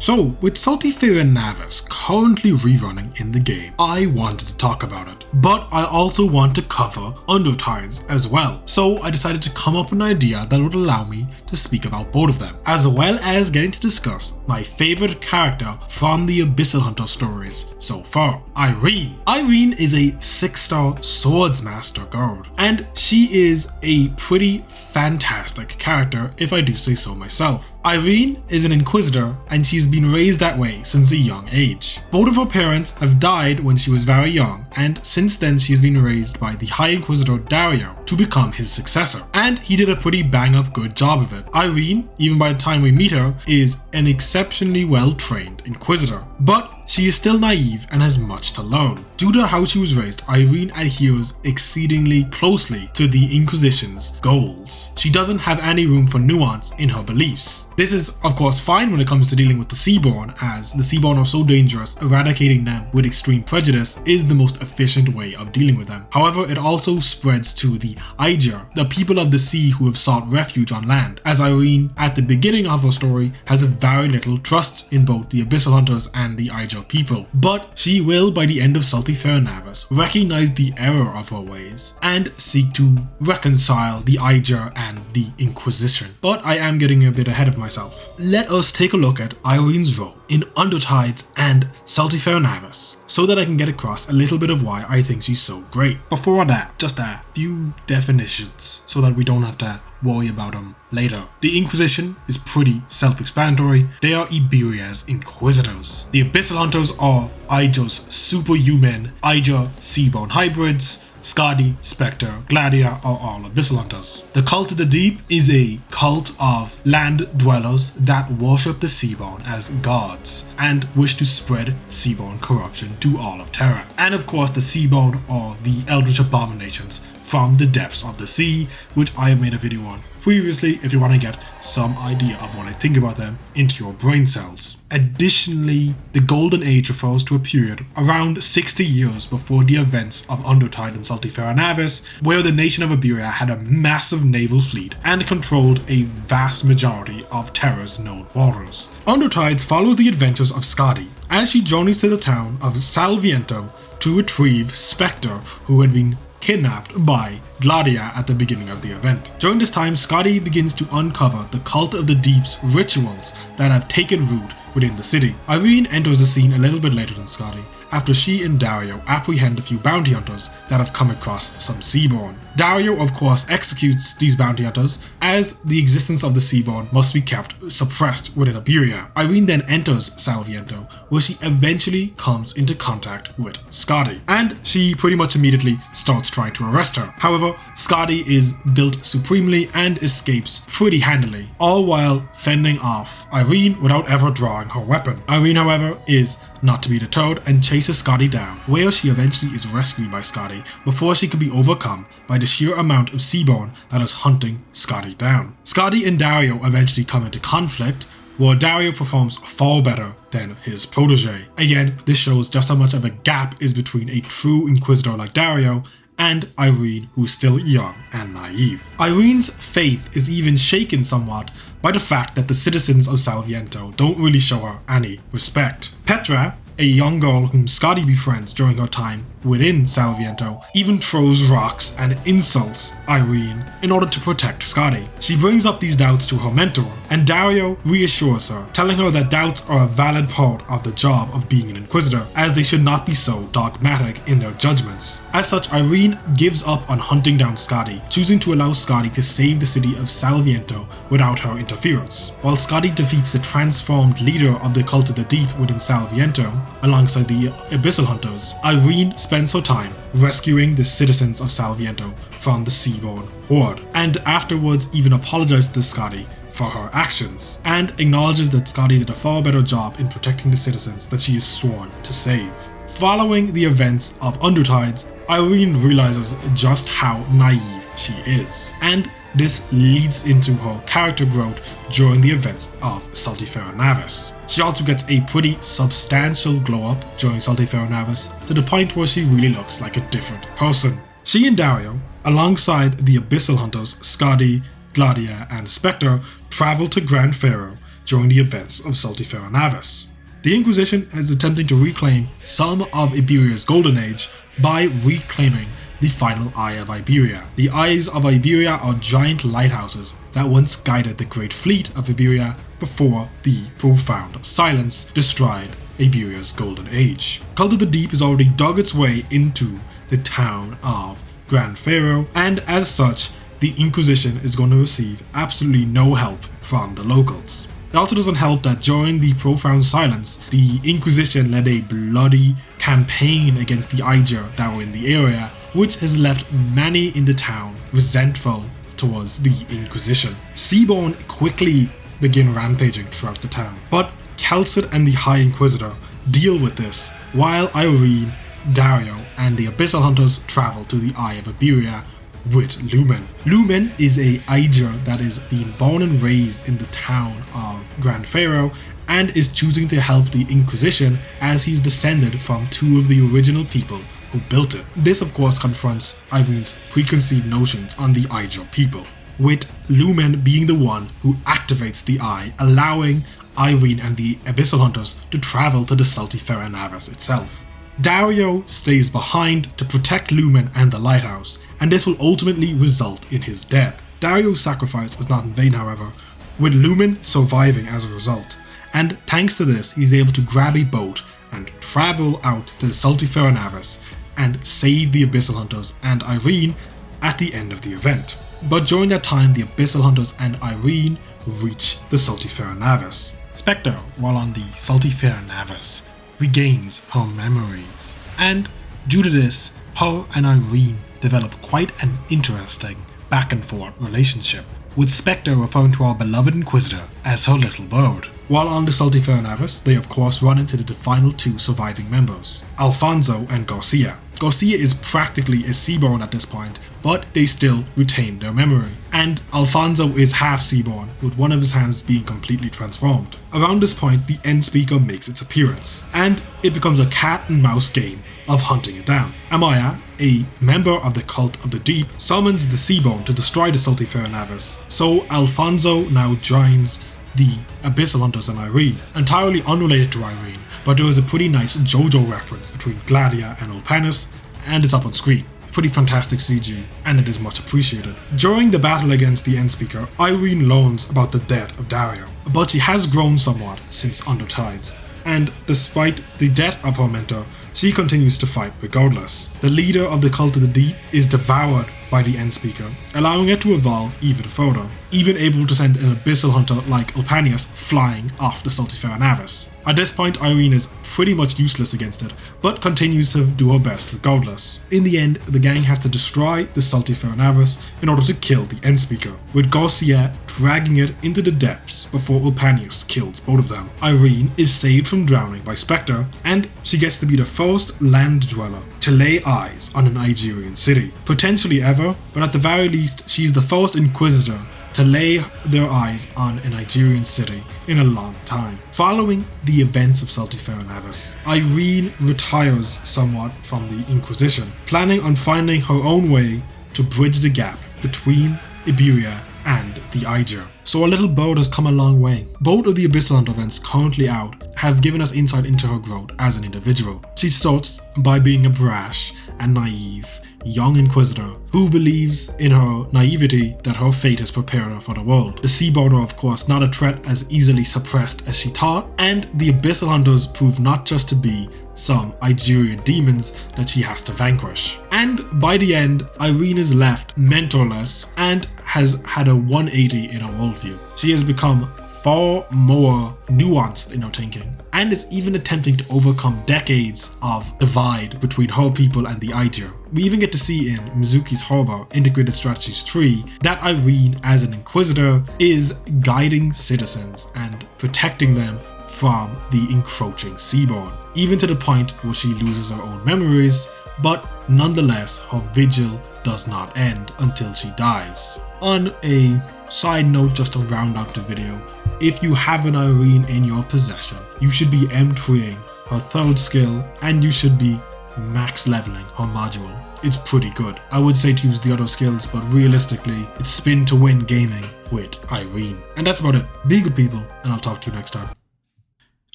So, with Salty and Navis currently rerunning in the game, I wanted to talk about it. But I also want to cover Arknights as well. So I decided to come up with an idea that would allow me to speak about both of them, as well as getting to discuss my favorite character from the Abyssal Hunter stories so far, Irene. Irene is a 6-star Swordsmaster guard, and she is a pretty fantastic character if I do say so myself. Irene is an Inquisitor, and she's been raised that way since a young age. Both of her parents have died when she was very young, and since then she's been raised by the High Inquisitor Dario to become his successor, and he did a pretty bang up good job of it. Irene, even by the time we meet her, is an exceptionally well trained Inquisitor, but she is still naive and has much to learn. Due to how she was raised, Irene adheres exceedingly closely to the Inquisition's goals. She doesn't have any room for nuance in her beliefs. This is of course fine when it comes to dealing with the Seaborn, as the Seaborn are so dangerous, eradicating them with extreme prejudice is the most efficient way of dealing with them. However, it also spreads to the Aegir, the people of the sea who have sought refuge on land, as Irene at the beginning of her story has very little trust in both the Abyssal Hunters and the Aegir people. But she will, by the end of Salty Navis, recognize the error of her ways and seek to reconcile the Aegir and the Inquisition. But I am getting a bit ahead of myself. Let us take a look at Irene's role in Arknights and Salty Navis, so that I can get across a little bit of why I think she's so great. Before that, just a few definitions so that we don't have to worry about them later. The Inquisition is pretty self-explanatory. They are Iberia's Inquisitors. The Abyssal Hunters are Aegir's superhuman Aegir Seaborn hybrids. Skadi, Spectre, Gladia are all Abyssal Hunters. The Cult of the Deep is a cult of land dwellers that worship the Seaborn as gods and wish to spread Seaborn corruption to all of Terra. And of course the Seaborn are the eldritch abominations from the depths of the sea, which I have made a video on previously if you want to get some idea of what I think about them into your brain cells. Additionally, the Golden Age refers to a period around 60 years before the events of Arknights and Salty Navis, where the nation of Iberia had a massive naval fleet and controlled a vast majority of Terra's known waters. Arknights follows the adventures of Skadi as she journeys to the town of Salviento to retrieve Spectre, who had been kidnapped by Gladia at the beginning of the event. During this time, Skadi begins to uncover the Cult of the Deep's rituals that have taken root within the city. Irene enters the scene a little bit later than Skadi, after she and Dario apprehend a few bounty hunters that have come across some Seaborn. Dario of course executes these bounty hunters, as the existence of the Seaborn must be kept suppressed within Iberia. Irene then enters Salviento, where she eventually comes into contact with Skadi, and she pretty much immediately starts trying to arrest her. However, Skadi is built supremely and escapes pretty handily, all while fending off Irene without ever drawing her weapon. Irene, however, is not to be deterred and chases Skadi down, where she eventually is rescued by Skadi before she can be overcome by the sheer amount of Seaborn that is hunting Skadi down. Skadi and Dario eventually come into conflict, where Dario performs far better than his protege. Again, this shows just how much of a gap is between a true Inquisitor like Dario and Irene, who's still young and naive. Irene's faith is even shaken somewhat by the fact that the citizens of Salviento don't really show her any respect. Petra, a young girl whom Skadi befriends during her time within Salviento, even throws rocks and insults Irene in order to protect Skadi. She brings up these doubts to her mentor, and Dario reassures her, telling her that doubts are a valid part of the job of being an Inquisitor, as they should not be so dogmatic in their judgments. As such, Irene gives up on hunting down Skadi, choosing to allow Skadi to save the city of Salviento without her interference. While Skadi defeats the transformed leader of the Cult of the Deep within Salviento, alongside the Abyssal Hunters, Irene spends her time rescuing the citizens of Salviento from the Seaborn horde, and afterwards even apologizes to Skadi for her actions, and acknowledges that Skadi did a far better job in protecting the citizens that she is sworn to save. Following the events of Arknights, Irene realizes just how naive she is, and this leads into her character growth during the events of Salty Navis. She also gets a pretty substantial glow up during Salty Navis, to the point where she really looks like a different person. She and Dario, alongside the Abyssal Hunters Skadi, Gladia and Spectre, travel to Grand Pharaoh during the events of Saltifera Navis. The Inquisition is attempting to reclaim some of Iberia's golden age by reclaiming the final Eye of Iberia. The Eyes of Iberia are giant lighthouses that once guided the great fleet of Iberia before the profound silence destroyed Iberia's golden age. Cult of the Deep has already dug its way into the town of Gran Faro, and as such, the Inquisition is going to receive absolutely no help from the locals. It also doesn't help that during the profound silence, the Inquisition led a bloody campaign against the Aigir that were in the area, which has left many in the town resentful towards the Inquisition. Seaborn quickly begin rampaging throughout the town, but Kelsid and the High Inquisitor deal with this, while Irene, Dario, and the Abyssal Hunters travel to the Eye of Iberia with Lumen. Lumen is a Aigir that is being born and raised in the town of Gran Faro and is choosing to help the Inquisition as he's descended from two of the original people who built it. This of course confronts Irene's preconceived notions on the Aigir people, with Lumen being the one who activates the Eye, allowing Irene and the Abyssal Hunters to travel to the Saltifera Navis itself. Dario stays behind to protect Lumen and the lighthouse, and this will ultimately result in his death. Dario's sacrifice is not in vain, however, with Lumen surviving as a result, and thanks to this he's able to grab a boat and travel out to the Saltifera Navis and save the Abyssal Hunters and Irene at the end of the event. But during that time, the Abyssal Hunters and Irene reach the Saltifera Navis. Spectre, while on the Saltifera Navis, regains her memories, and due to this, her and Irene develop quite an interesting back and forth relationship, with Spectre referring to our beloved Inquisitor as her little bird. While on the Saltifera Navis, they of course run into the final two surviving members, Alfonso and Garcia. Garcia is practically a Seaborn at this point, but they still retain their memory. And Alfonso is half Seaborn, with one of his hands being completely transformed. Around this point, the End Speaker makes its appearance, and it becomes a cat and mouse game of hunting it down. Amaya, a member of the Cult of the Deep, summons the Seaborn to destroy the Saltifera Navis, so Alfonso now joins the Abyssal Hunters and Irene. Entirely unrelated to Irene, but there was a pretty nice JoJo reference between Gladia and Ulpanis, and it's up on screen. Pretty fantastic CG, and it is much appreciated. During the battle against the End Speaker, Irene learns about the death of Dario, but she has grown somewhat since Undertides, and despite the death of her mentor, she continues to fight regardless. The leader of the Cult of the Deep is devoured by the End Speaker, allowing it to evolve even further, even able to send an Abyssal Hunter like Ulpanius flying off the Saltifera Navis. At this point, Irene is pretty much useless against it, but continues to do her best regardless. In the end, the gang has to destroy the Saltifera Navis in order to kill the End Speaker, with Garcia dragging it into the depths before Ulpanius kills both of them. Irene is saved from drowning by Spectre, and she gets to be the first land dweller to lay eyes on an Aigirian city, potentially ever, but at the very least, she's the first Inquisitor to lay their eyes on an Aigirian city in a long time. Following the events of Saltifera Navis, Irene retires somewhat from the Inquisition, planning on finding her own way to bridge the gap between Iberia and the Aigir. So our little bird has come a long way. Both of the Abyssal Hunter events currently out have given us insight into her growth as an individual. She starts by being a brash and naive young Inquisitor who believes in her naivety that her fate has prepared her for the world. The Seaborn are of course not a threat as easily suppressed as she thought, and the Abyssal Hunters prove not just to be some Aigirian demons that she has to vanquish. And by the end, Irene is left mentorless and has had a 180 in her worldview. She has become far more nuanced in her thinking, and is even attempting to overcome decades of divide between her people and the Aigir. We even get to see in Mizuki's Harbor Integrated Strategies 3 that Irene, as an Inquisitor, is guiding citizens and protecting them from the encroaching Seaborn, even to the point where she loses her own memories, but nonetheless her vigil does not end until she dies. On a side note, just to round out the video, if you have an Irene in your possession, you should be M3ing her third skill, and you should be max leveling her module. it's pretty good. I would say to use the other skills, but realistically, it's spin to win gaming with Irene. And that's about it. Be good people, and I'll talk to you next time.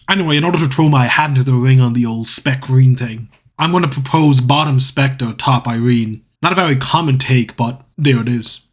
Anyway, in order to throw my hat into the ring on the old spec green thing, I'm going to propose bottom Spectre, top Irene. Not a very common take, but there it is.